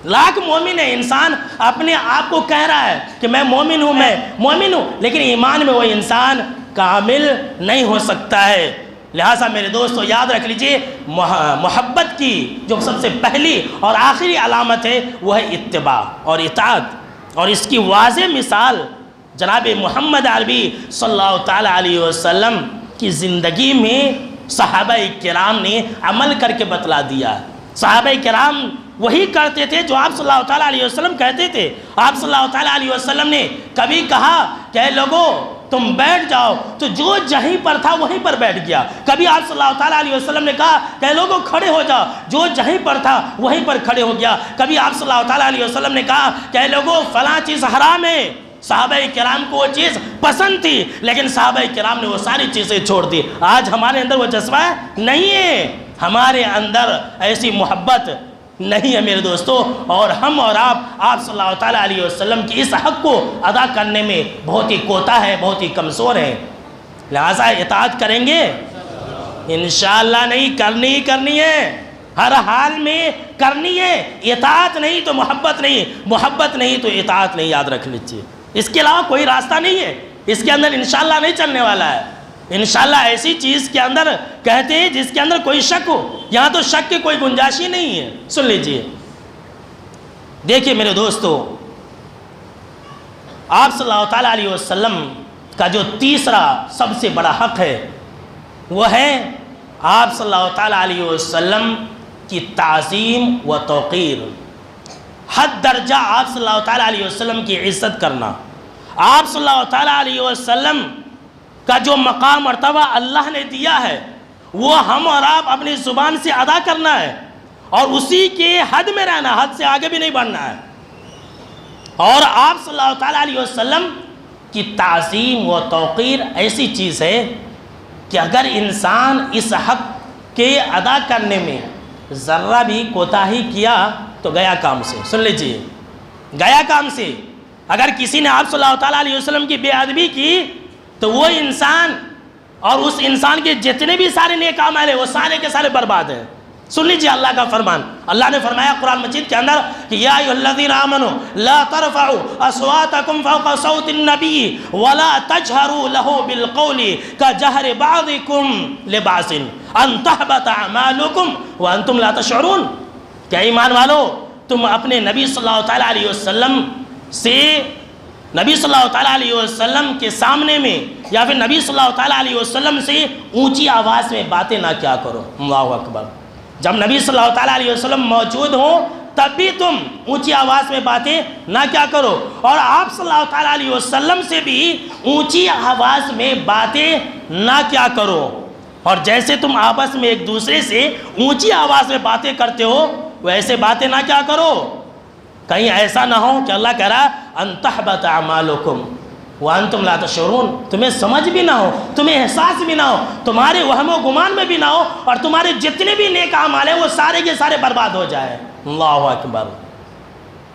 لاکھ مومن ہے، انسان اپنے آپ کو کہہ رہا ہے کہ میں مومن ہوں، میں مومن ہوں، لیکن ایمان میں وہ انسان کامل نہیں ہو سکتا ہے. لہٰذا میرے دوستو یاد رکھ لیجئے، محبت کی جو سب سے پہلی اور آخری علامت ہے وہ ہے اتباع اور اطاعت. اور اس کی واضح مثال جناب محمد عربی صلی اللہ تعالیٰ علیہ وسلم کی زندگی میں صحابہ کرام نے عمل کر کے بتلا دیا. صحابہ کرام وہی کرتے تھے جو آپ صلی اللہ تعالیٰ علیہ وسلم کہتے تھے. آپ صلی اللہ تعالیٰ علیہ وسلم نے کبھی کہا کہ اے لوگوں تم بیٹھ جاؤ، تو جو جہیں پر تھا وہیں پر بیٹھ گیا. کبھی آپ صلی اللہ تعالیٰ علیہ وسلم نے کہا کہ اے لوگوں کھڑے ہو جاؤ، جو جہیں پر تھا وہیں پر کھڑے ہو گیا. کبھی آپ صلی اللہ تعالیٰ علیہ وسلم نے کہا کہ اے لوگوں فلاں چیز حرام ہے. صحابہ کرام کو وہ چیز پسند تھی، لیکن صحابہ کرام نے وہ ساری چیزیں چھوڑ دی. آج ہمارے اندر وہ جذبہ نہیں ہے، ہمارے اندر ایسی محبت نہیں ہے میرے دوستو. اور ہم اور آپ صلی اللہ تعالیٰ علیہ وسلم کی اس حق کو ادا کرنے میں بہت ہی کوتا ہے، بہت ہی کمزور ہے. لہٰذا اطاعت کریں گے انشاءاللہ، نہیں کرنی ہے، ہر حال میں کرنی ہے. اطاعت نہیں تو محبت نہیں، محبت نہیں تو اطاعت نہیں، یاد رکھ لیجیے. اس کے علاوہ کوئی راستہ نہیں ہے، اس کے اندر انشاءاللہ نہیں چلنے والا ہے. انشاءاللہ ایسی چیز کے اندر کہتے ہیں جس کے اندر کوئی شک ہو. یہاں تو شک کی کوئی گنجائش ہی نہیں ہے. سن لیجئے، دیکھیے میرے دوستو، آپ صلی اللہ تعالیٰ علیہ وسلم کا جو تیسرا سب سے بڑا حق ہے وہ ہے آپ صلی اللہ تعالیٰ علیہ وسلم کی تعظیم و توقیر. حد درجہ آپ صلی اللہ تعالیٰ علیہ وسلم کی عزت کرنا. آپ صلی اللہ تعالیٰ علیہ وسلم کا جو مقام مرتبہ اللہ نے دیا ہے وہ ہم اور آپ اپنی زبان سے ادا کرنا ہے، اور اسی کے حد میں رہنا، حد سے آگے بھی نہیں بڑھنا ہے. اور آپ صلی اللہ تعالیٰ علیہ وسلم کی تعظیم و توقیر ایسی چیز ہے کہ اگر انسان اس حق کے ادا کرنے میں ذرہ بھی کوتاہی کیا تو گیا کام سے. سن لیجئے، گیا کام سے. اگر کسی نے آپ صلی اللہ تعالیٰ علیہ وسلم کی بے ادبی کی تو وہ انسان اور اس انسان کے جتنے بھی سارے نیک اعمال ہیں وہ سارے کے سارے برباد ہیں. سن لیجئے اللہ کا فرمان. اللہ نے فرمایا قرآن مجید کے اندر کہ یا ایھا الذین آمنوا لا ترفعوا اصواتکم فوق صوت النبی ولا تجہروا لہ بالقول کجہر بعضکم لبعض ان تحبط اعمالکم وانتم لا تشعرون. کیا ایمان والو، تم اپنے نبی صلی اللہ تعالیٰ علیہ وسلم سے، نبی صلی اللہ تعالیٰ علیہ وسلم کے سامنے میں یا پھر نبی صلی اللہ تعالیٰ علیہ وسلم سے اونچی آواز میں باتیں نہ کیا کرو. اللہ اکبر. جب نبی صلی اللہ تعالیٰ علیہ وسلم موجود ہوں تب بھی تم اونچی آواز میں باتیں نہ کیا کرو، اور آپ صلی اللہ تعالیٰ علیہ وسلم سے بھی اونچی آواز میں باتیں نہ کیا کرو. اور جیسے تم آپس میں ایک دوسرے سے اونچی آواز میں باتیں کرتے ہو ویسے باتیں نہ کیا کرو. کہیں ایسا نہ ہو کہ اللہ کہہ رہا ان تحبط اعمالکم وانتم لا تشعرون، تمہیں سمجھ بھی نہ ہو، تمہیں احساس بھی نہ ہو، تمہارے وہم و گمان میں بھی نہ ہو، اور تمہارے جتنے بھی نیک اعمال ہیں وہ سارے کے سارے برباد ہو جائے. اللہ اکبر.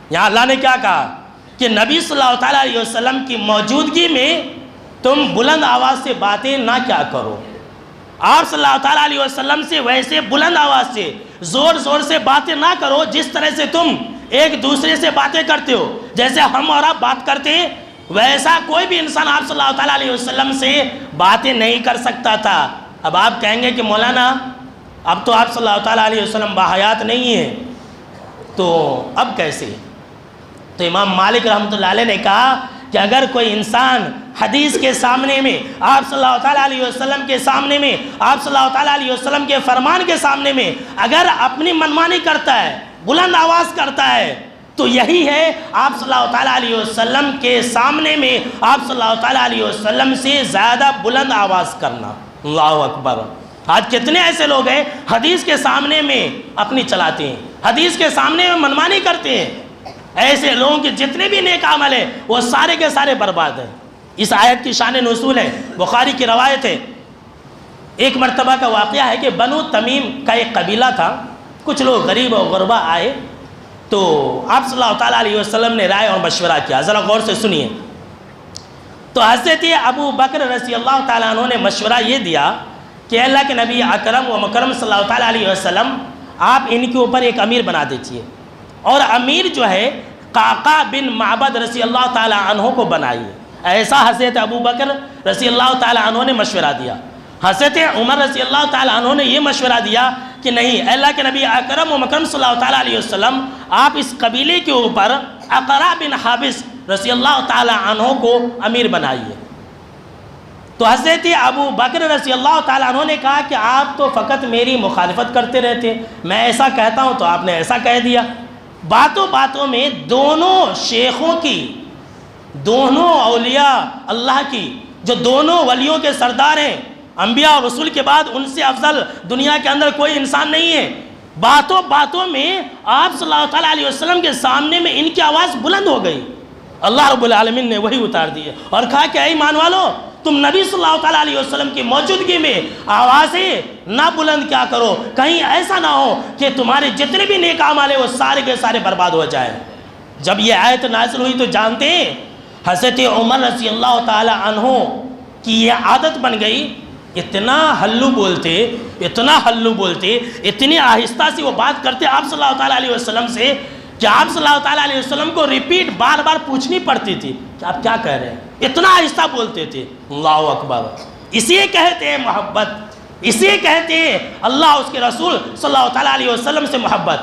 یہاں اللہ نے کیا کہا کہ نبی صلی اللہ تعالیٰ علیہ وسلم کی موجودگی میں تم بلند آواز سے باتیں نہ کیا کرو. آپ صلی اللہ تعالیٰ علیہ وسلم سے ویسے بلند آواز سے زور زور سے باتیں نہ کرو جس طرح سے تم ایک دوسرے سے باتیں کرتے ہو. جیسے ہم اور آپ بات کرتے ہیں ویسا کوئی بھی انسان آپ صلی اللہ تعالیٰ علیہ وسلم سے باتیں نہیں کر سکتا تھا. اب آپ کہیں گے کہ مولانا اب تو آپ صلی اللہ تعالیٰ علیہ وسلم باحیات نہیں ہیں تو اب کیسے؟ تو امام مالک رحمۃ اللہ علیہ نے کہا کہ اگر کوئی انسان حدیث کے سامنے میں آپ صلی اللہ تعالیٰ علیہ وسلم کے سامنے میں آپ صلی اللہ تعالیٰ علیہ وسلم کے فرمان کے سامنے میں اگر اپنی منمانی کرتا ہے بلند آواز کرتا ہے تو یہی ہے آپ صلی اللہ تعالیٰ علیہ وسلم کے سامنے میں آپ صلی اللہ تعالیٰ علیہ وسلم سے زیادہ بلند آواز کرنا. اللہ اکبر. آج کتنے ایسے لوگ ہیں حدیث کے سامنے میں اپنی چلاتے ہیں, حدیث کے سامنے میں منمانی کرتے ہیں. ایسے لوگوں کے جتنے بھی نیک عمل ہیں وہ سارے کے سارے برباد ہیں. اس آیت کی شان نزول ہے, بخاری کی روایت ہے. ایک مرتبہ کا واقعہ ہے کہ بنو تمیم کا ایک قبیلہ تھا. کچھ لوگ غریب اور غربا آئے تو آپ صلی اللہ تعالیٰ علیہ وسلم نے رائے اور مشورہ کیا. ذرا غور سے سنیے. تو حضرت ابو بکر رضی اللہ تعالیٰ عنہ نے مشورہ یہ دیا کہ اللہ کے نبی اکرم و مکرم صلی اللہ تعالیٰ علیہ وسلم آپ ان کے اوپر ایک امیر بنا دیجیے اور امیر جو ہے قعقاع بن معبد رضی اللہ تعالیٰ عنہ کو بنائیے. ایسا حضرت ابو بکر رضی اللہ تعالیٰ عنہ نے مشورہ دیا. حضرت عمر رضی اللہ تعالیٰ عنہ نے یہ مشورہ دیا کہ نہیں, اللہ کے نبی اکرم و مکرم صلی اللہ تعالیٰ علیہ وسلم آپ اس قبیلے کے اوپر اقرع بن حابس رضی اللہ تعالیٰ عنہ کو امیر بنائیے. تو حضرت ابو بکر رضی اللہ تعالیٰ عنہ نے کہا کہ آپ تو فقط میری مخالفت کرتے رہتے, میں ایسا کہتا ہوں تو آپ نے ایسا کہہ دیا. باتوں باتوں میں دونوں شیخوں کی, دونوں اولیاء اللہ کی, جو دونوں ولیوں کے سردار ہیں, انبیاء اور رسول کے بعد ان سے افضل دنیا کے اندر کوئی انسان نہیں ہے, باتوں باتوں میں آپ صلی اللہ تعالیٰ علیہ وسلم کے سامنے میں ان کی آواز بلند ہو گئی. اللہ رب العالمین نے وہی اتار دی اور کہا کہ اے ایمان والو, تم نبی صلی اللہ تعالیٰ علیہ وسلم کی موجودگی میں آوازیں نہ بلند کیا کرو, کہیں ایسا نہ ہو کہ تمہارے جتنے بھی نیک اعمال ہیں وہ سارے کے سارے برباد ہو جائیں. جب یہ آیت نازل ہوئی تو جانتے ہیں حضرت عمر رضی اللہ تعالیٰ عنہ کی یہ عادت بن گئی, اتنا ہلو بولتے, اتنا ہلو بولتے, اتنی آہستہ سے وہ بات کرتے آپ صلی اللہ تعالیٰ علیہ وسلم سے کہ آپ صلی اللہ تعالیٰ علیہ وسلم کو ریپیٹ بار بار پوچھنی پڑتی تھی کہ آپ کیا کہہ رہے ہیں. اتنا آہستہ بولتے تھے. اللہ اکبر. اسی کہتے ہیں محبت, اسی کہتے ہیں اللہ اس کے رسول صلی اللہ تعالیٰ علیہ وسلم سے محبت.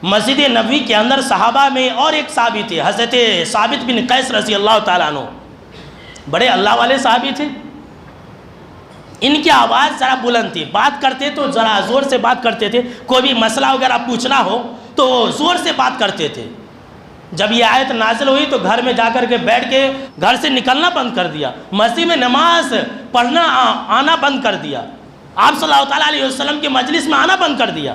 مسجد نبوی کے اندر صحابہ میں اور ایک صحابی تھے, حضرت ثابت بن قیس رضی اللہ تعالیٰ عنہ. بڑے اللہ والے صحابی تھے. ان کی آواز ذرا بلند تھی, بات کرتے تو ذرا زور سے بات کرتے تھے. کوئی بھی مسئلہ وغیرہ پوچھنا ہو تو زور سے بات کرتے تھے. جب یہ آیت نازل ہوئی تو گھر میں جا کر کے بیٹھ کے گھر سے نکلنا بند کر دیا, مسجد میں نماز پڑھنا آنا بند کر دیا, آپ صلی اللہ تعالیٰ علیہ وسلم کے مجلس میں آنا بند کر دیا.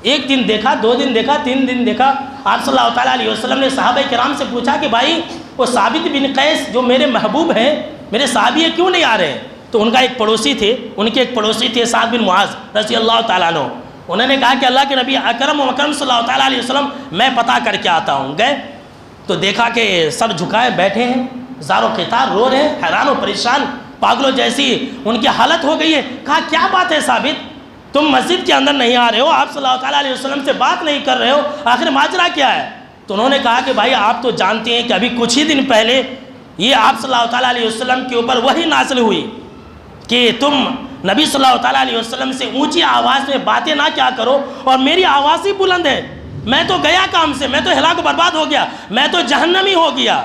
ایک دن دیکھا, دو دن دیکھا, تین دن دیکھا, آپ صلی اللہ تعالیٰ علیہ وسلم نے صحابہ کرام سے پوچھا کہ بھائی وہ ثابت بن قیس جو میرے محبوب ہیں, میرے صحابی کیوں نہیں آ رہے ہیں؟ تو ان کا ایک پڑوسی تھے, ان کے ایک پڑوسی تھے سعد بن معاذ رضی اللہ تعالیٰ عنہ. انہوں نے کہا کہ اللہ کے نبی اکرم و مکرم صلی اللہ تعالیٰ علیہ وسلم میں پتہ کر کے آتا ہوں. گئے تو دیکھا کہ سر جھکائے بیٹھے ہیں, زار و قطار رو رہے ہیں, حیران و پریشان, پاگلوں جیسی ان کی حالت ہو گئی ہے. کہا کیا بات ہے ثابت, تم مسجد کے اندر نہیں آ رہے ہو, آپ صلی اللہ تعالیٰ علیہ وسلم سے بات نہیں کر رہے ہو, آخر ماجرا کیا ہے؟ تو انہوں نے کہا کہ بھائی آپ تو جانتے ہیں کہ ابھی کچھ ہی دن پہلے یہ آپ صلی اللہ تعالیٰ علیہ وسلم کے اوپر وہی نازل ہوئی کہ تم نبی صلی اللہ تعالیٰ علیہ وسلم سے اونچی آواز میں باتیں نہ کیا کرو, اور میری آواز ہی بلند ہے, میں تو گیا کام سے, میں تو ہلاک و برباد ہو گیا, میں تو جہنمی ہو گیا.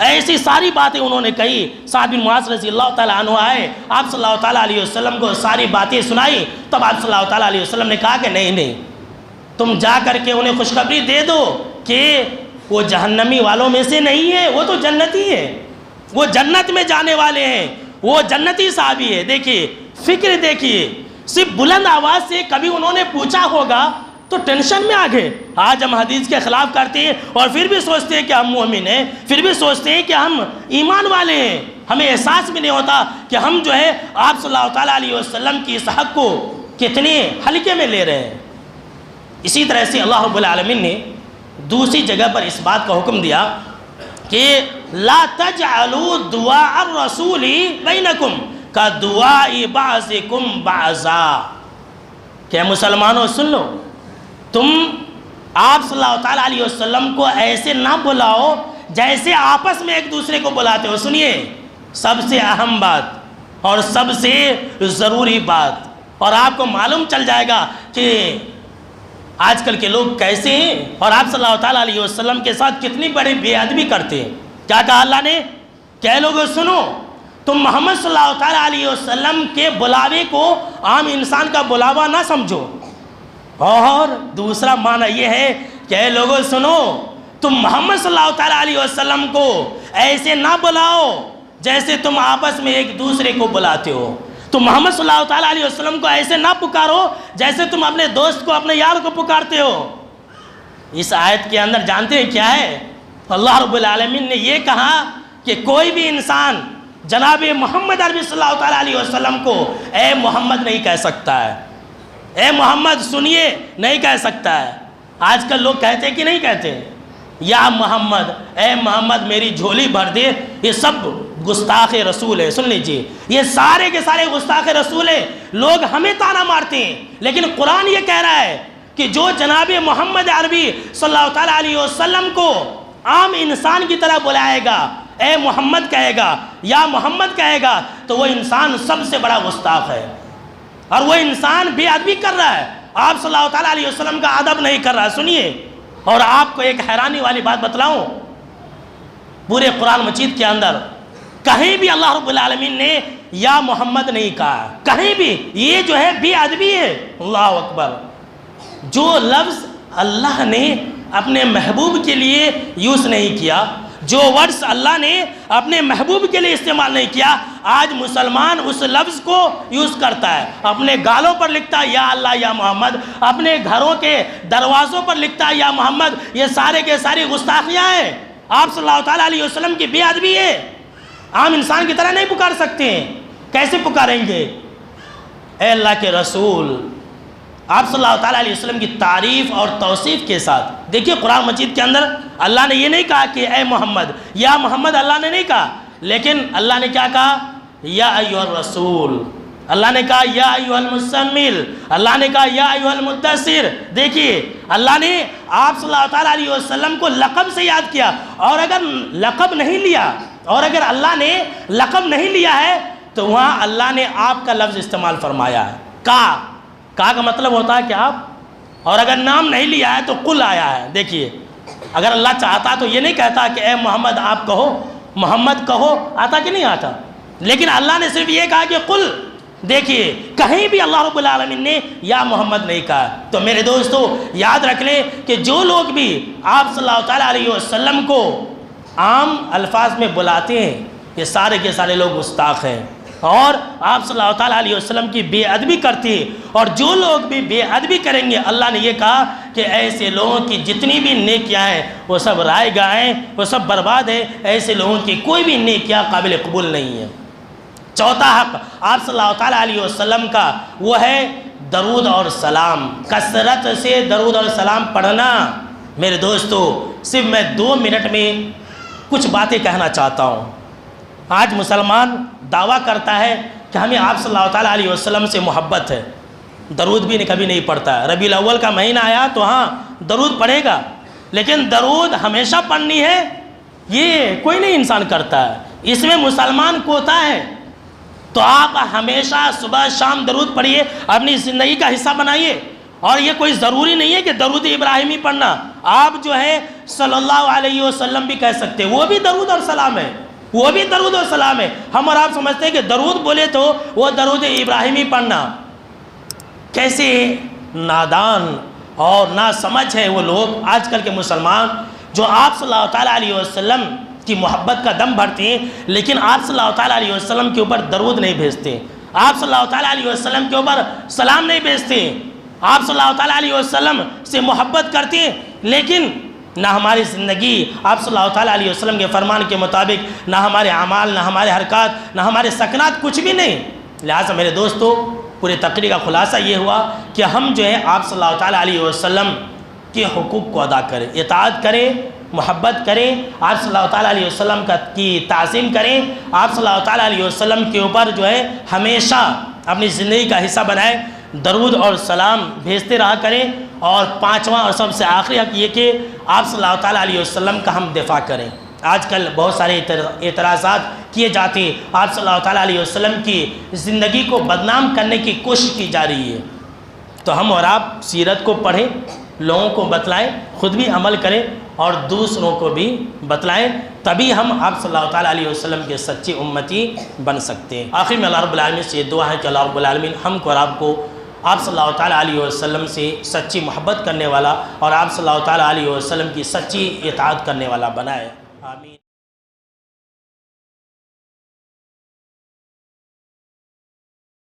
ایسی ساری باتیں انہوں نے کہی. سعد بن معاذ رضی اللہ تعالیٰ عنہ آئے, آپ صلی اللہ تعالیٰ علیہ وسلم کو ساری باتیں سنائی. تب آپ صلی اللہ تعالیٰ علیہ وسلم نے کہا کہ نہیں, تم جا کر کے انہیں خوشخبری دے دو کہ وہ جہنمی والوں میں سے نہیں ہے, وہ تو جنتی ہے, وہ جنت میں جانے والے ہیں, وہ جنتی صحابی ہے. دیکھیے فکر, دیکھیے صرف بلند آواز سے کبھی انہوں نے پوچھا ہوگا تو ٹینشن میں آ گئے. آج ہم حدیث کے خلاف کرتے ہیں اور پھر بھی سوچتے ہیں کہ ہم مومن ہیں, پھر بھی سوچتے ہیں کہ ہم ایمان والے ہیں. ہمیں احساس بھی نہیں ہوتا کہ ہم جو ہے آپ صلی اللہ تعالیٰ علیہ وسلم کی اس حق کو کتنے ہلکے میں لے رہے ہیں. اسی طرح سے اللہ رب العالمین نے دوسری جگہ پر اس بات کا حکم دیا کہ لا تجعلوا دعاء الرسول بینکم کدعاء بعضکم بعضا، کہ مسلمانوں سن لو، تم آپ صلی اللہ تعالیٰ علیہ وسلم کو ایسے نہ بلاؤ جیسے آپس میں ایک دوسرے کو بلاتے ہو۔ سنیے، سب سے اہم بات اور سب سے ضروری بات، اور آپ کو معلوم چل جائے گا کہ آج کل کے لوگ کیسے ہیں اور آپ صلی اللہ تعالیٰ علیہ وسلم کے ساتھ کتنی بڑی بے ادبی کرتے ہیں۔ کیا کہا اللہ نے؟ کہ لوگوں سنو، تم محمد صلی اللہ تعالیٰ علیہ وسلم کے بلاوے کو عام انسان کا بلاوا نہ سمجھو، اور دوسرا معنی یہ ہے کہ لوگوں سنو، تم محمد صلی اللہ تعالیٰ علیہ وسلم کو ایسے نہ بلاؤ جیسے تم آپس میں ایک دوسرے کو بلاتے ہو۔ تم محمد صلی اللہ تعالیٰ علیہ وسلم کو ایسے نہ پکارو جیسے تم اپنے دوست کو، اپنے یار کو پکارتے ہو۔ اس آیت کے اندر جانتے ہیں کیا ہے؟ اللہ رب العالمین نے یہ کہا کہ کوئی بھی انسان جناب محمد عربی صلی اللہ تعالیٰ علیہ وسلم کو اے محمد نہیں کہہ سکتا ہے، اے محمد سنیے نہیں کہہ سکتا ہے۔ آج کل لوگ کہتے ہیں کہ نہیں کہتے؟ یا محمد، اے محمد میری جھولی بھر دے، یہ سب گستاخ رسول ہے۔ سن لیجیے، یہ سارے کے سارے گستاخ رسول ہیں۔ لوگ ہمیں طعنہ مارتے ہیں، لیکن قرآن یہ کہہ رہا ہے کہ جو جناب محمد عربی صلی اللہ تعالیٰ علیہ وسلم کو عام انسان کی طرح بلائے گا، اے محمد کہے گا، یا محمد کہے گا، تو وہ انسان سب سے بڑا گستاخ ہے، اور وہ انسان بے ادبی کر رہا ہے، آپ صلی اللہ تعالیٰ علیہ وسلم کا ادب نہیں کر رہا۔ سنیے، اور آپ کو ایک حیرانی والی بات بتلاؤں، پورے قرآن مجید کے اندر کہیں بھی اللہ رب العالمین نے یا محمد نہیں کہا، کہیں بھی۔ یہ جو ہے بے ادبی ہے۔ اللہ اکبر۔ جو لفظ اللہ نے اپنے محبوب کے لیے یوز نہیں کیا، جو ورڈز اللہ نے اپنے محبوب کے لیے استعمال نہیں کیا، آج مسلمان اس لفظ کو یوز کرتا ہے، اپنے گالوں پر لکھتا ہے یا اللہ یا محمد، اپنے گھروں کے دروازوں پر لکھتا ہے یا محمد۔ یہ سارے کے ساری گستاخیاں ہیں، آپ صلی اللہ تعالیٰ علیہ وسلم کی بے ادبی ہے۔ عام انسان کی طرح نہیں پکار سکتے ہیں، کیسے پکاریں گے؟ اے اللہ کے رسول، آپ صلی اللہ تعالیٰ علیہ وسلم کی تعریف اور توصیف کے ساتھ۔ دیکھیے قرآن مجید کے اندر اللہ نے یہ نہیں کہا کہ اے محمد یا محمد، اللہ نے نہیں کہا، لیکن اللہ نے کیا کہا؟ یا ایھا الرسول، اللہ نے کہا یا ایھا المزمل، اللہ نے کہا یا ایھا المدثر۔ دیکھیے اللہ نے آپ صلی اللہ تعالیٰ علیہ وسلم کو لقب سے یاد کیا، اور اگر لقب نہیں لیا، اور اگر اللہ نے لقب نہیں لیا ہے تو وہاں اللہ نے آپ کا لفظ استعمال فرمایا ہے۔ کا مطلب ہوتا ہے کہ آپ، اور اگر نام نہیں لیا ہے تو قل آیا ہے۔ دیکھیے اگر اللہ چاہتا تو یہ نہیں کہتا کہ اے محمد آپ کہو، محمد کہو، آتا کہ نہیں آتا، لیکن اللہ نے صرف یہ کہا کہ قل۔ دیکھیے کہیں بھی اللہ رب العالمین نے یا محمد نہیں کہا۔ تو میرے دوستو یاد رکھ لیں کہ جو لوگ بھی آپ صلی اللہ تعالیٰ علیہ وسلم کو عام الفاظ میں بلاتے ہیں، یہ سارے کے سارے لوگ گستاخ ہیں، اور آپ صلی اللہ تعالیٰ علیہ وسلم کی بے ادبی کرتے ہیں۔ اور جو لوگ بھی بے ادبی کریں گے، اللہ نے یہ کہا کہ ایسے لوگوں کی جتنی بھی نیکیاں ہیں وہ سب رائے گاہیں، وہ سب برباد ہیں۔ ایسے لوگوں کی کوئی بھی نیکیاں قابل قبول نہیں ہے۔ چوتھا حق آپ صلی اللہ تعالیٰ علیہ وسلم کا وہ ہے درود اور سلام، کثرت سے درود اور سلام پڑھنا۔ میرے دوستو صرف میں 2 منٹ میں کچھ باتیں کہنا چاہتا ہوں۔ آج مسلمان دعویٰ کرتا ہے کہ ہمیں آپ صلی اللہ تعالیٰ علیہ وسلم سے محبت ہے، درود بھی کبھی نہیں پڑھتا ہے۔ ربیع الاول کا مہینہ آیا تو ہاں درود پڑھے گا، لیکن درود ہمیشہ پڑھنی ہے یہ کوئی نہیں انسان کرتا ہے، اس میں مسلمان کوتا ہے۔ تو آپ ہمیشہ صبح شام درود پڑھیے، اپنی زندگی کا حصہ بنائیے۔ اور یہ کوئی ضروری نہیں ہے کہ درود ابراہیمی پڑھنا، آپ جو ہے صلی اللہ علیہ وسلم بھی کہہ سکتے، وہ بھی درود اور سلام ہے، وہ بھی درود اور سلام ہے۔ ہم اور آپ سمجھتے ہیں کہ درود بولے تو وہ درود ابراہیمی پڑھنا۔ کیسے نادان اور ناسمجھ ہے وہ لوگ آج کل کے مسلمان جو آپ صلی اللہ تعالیٰ علیہ وسلم کی محبت کا دم بھرتے ہیں، لیکن آپ صلی اللہ تعالیٰ علیہ وسلم کے اوپر درود نہیں بھیجتے، آپ صلی اللہ تعالیٰ علیہ وسلم کے اوپر سلام نہیں بھیجتے، آپ صلی اللہ تعالیٰ علیہ وسلم سے محبت کرتے ہیں، لیکن نہ ہماری زندگی آپ صلی اللہ تعالیٰ علیہ وسلم کے فرمان کے مطابق، نہ ہمارے اعمال، نہ ہمارے حرکات، نہ ہمارے سکنات، کچھ بھی نہیں۔ لہٰذا میرے دوستو پورے تقریر کا خلاصہ یہ ہوا کہ ہم جو ہے آپ صلی اللہ تعالیٰ علیہ وسلم کے حقوق کو ادا کریں، اطاعت کریں، محبت کریں، آپ صلی اللہ تعالیٰ علیہ وسلم کی تعظیم کریں، آپ صلی اللہ تعالیٰ علیہ وسلم کے اوپر جو ہے ہمیشہ اپنی زندگی کا حصہ بنائیں، درود اور سلام بھیجتے رہا کریں، اور پانچواں اور سب سے آخری حق یہ کہ آپ صلی اللہ تعالیٰ علیہ وسلم کا ہم دفاع کریں۔ آج کل بہت سارے اعتراضات کیے جاتے ہیں، آپ صلی اللہ تعالیٰ علیہ وسلم کی زندگی کو بدنام کرنے کی کوشش کی جا رہی ہے، تو ہم اور آپ سیرت کو پڑھیں، لوگوں کو بتلائیں، خود بھی عمل کریں اور دوسروں کو بھی بتلائیں، تبھی ہم آپ صلی اللہ تعالیٰ علیہ وسلم کے سچی امتی بن سکتے ہیں۔ آخر میں اللہ رب العالمین سے یہ دعا ہے کہ اللہ رب العالمین ہم کو اور آپ کو آپ صلی اللہ تعالیٰ علیہ وسلم سے سچی محبت کرنے والا اور آپ صلی اللہ تعالیٰ علیہ وسلم کی سچی اطاعت کرنے والا بنائے، آمین۔